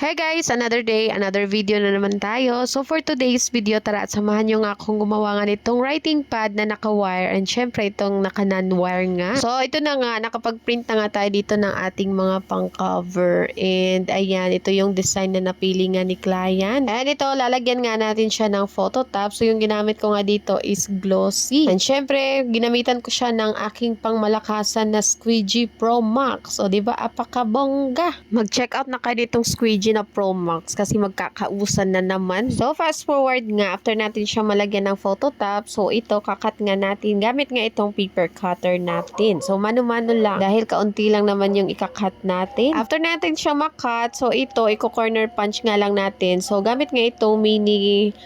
Hey guys, another day, another video na naman tayo. So for today's video, tara at samahan nyo nga akong gumawa nga nitong writing pad na naka-wire and syempre itong naka-non-wire nga. So ito na nga, nakapag-print na nga tayo dito ng ating mga pang-cover. And ayan, ito yung design na napili nga ni client. And ito, lalagyan nga natin siya ng photo top. So yung ginamit ko nga dito is glossy. And syempre, ginamitan ko siya ng aking pangmalakasan na Squeegee Pro Max. So diba, apakabongga. Mag-check out na kayo ditong Squeegee na Pro Max kasi magkakausan na naman. So fast forward nga, after natin siya malagyan ng photo top, so ito kakat nga natin gamit nga itong paper cutter natin. So mano-mano lang dahil kaunti lang naman yung ikakat natin. After natin siya makat, so ito i-corner punch nga lang natin. So gamit nga itong mini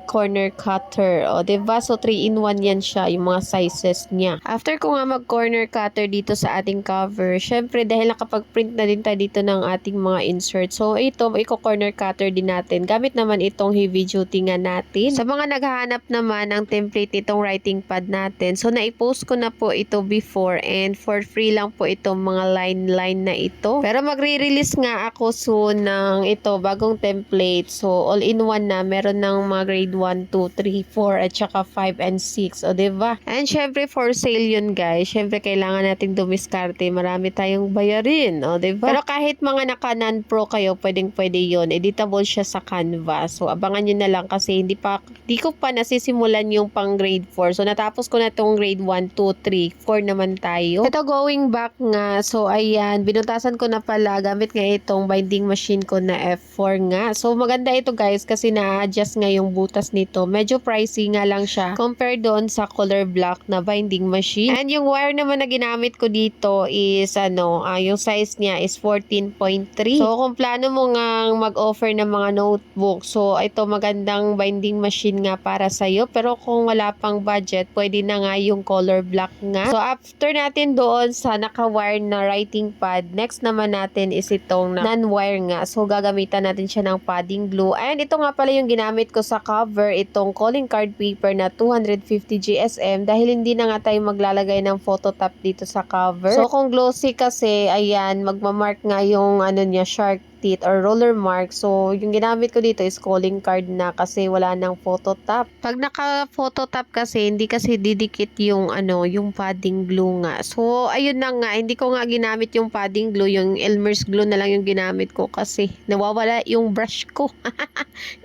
corner cutter. O, diba? So, 3-in-1 yan siya, yung mga sizes niya. After ko nga mag-corner cutter dito sa ating cover, syempre, dahil nakapag-print na din tayo dito ng ating mga insert. So, ito, i-corner cutter din natin. Gamit naman itong heavy duty nga natin. Sa mga naghahanap naman ng template itong writing pad natin, so, na-post ko na po ito before and for free lang po itong mga line na ito. Pero magre-release nga ako soon ng ito, bagong template. So, all-in-one na. Meron ng mga grade 1, 2, 3, 4 at saka 5 and 6. O, diba? And syempre, for sale yun, guys. Syempre, kailangan nating dumiskarte. Marami tayong bayarin. O, diba? Pero kahit mga naka-non-pro kayo, pwedeng-pwede yun. Editable siya sa Canva. So, abangan nyo na lang kasi hindi ko pa nasisimulan yung pang grade 4. So, natapos ko na tong grade 1, 2, 3, 4 naman tayo. Ito, going back nga. So, ayan. Binutasan ko na pala. Gamit nga itong binding machine ko na F4 nga. So, maganda ito, guys, kasi na-adjust nga yung butas nito. Medyo pricey nga lang siya compared doon sa color block na binding machine. And yung wire naman na ginamit ko dito is yung size niya is 14.3. So kung plano mo nga mag-offer ng mga notebook, so ito magandang binding machine nga para sa'yo. Pero kung wala pang budget, pwede na nga yung color block nga. So after natin doon sa naka-wire na writing pad, next naman natin is itong non-wire nga. So gagamitan natin siya ng padding glue. And ito nga pala yung ginamit ko sa cover, itong calling card paper na 250 GSM dahil hindi na nga tayo maglalagay ng photo top dito sa cover. So kung glossy kasi, ayan, magmamark nga yung niya, shark teeth or roller mark. So yung ginamit ko dito is calling card na kasi wala nang photo top. Pag naka-photo top kasi, hindi kasi didikit yung yung padding glue nga. So ayun na nga, hindi ko nga ginamit yung padding glue, yung Elmer's glue na lang yung ginamit ko kasi nawawala yung brush ko.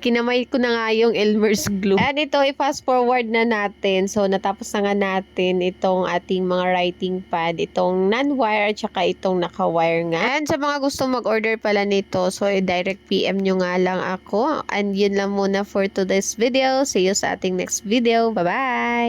Kinamay ko na nga yung Elmer's glue. And ito, i-fast forward na natin. So, natapos na nga natin itong ating mga writing pad. Itong non-wire at saka itong naka-wire nga. And sa mga gusto mag-order pala nito, so direct PM nyo nga lang ako. And yun lang muna for today's video. See you sa ating next video. Bye-bye!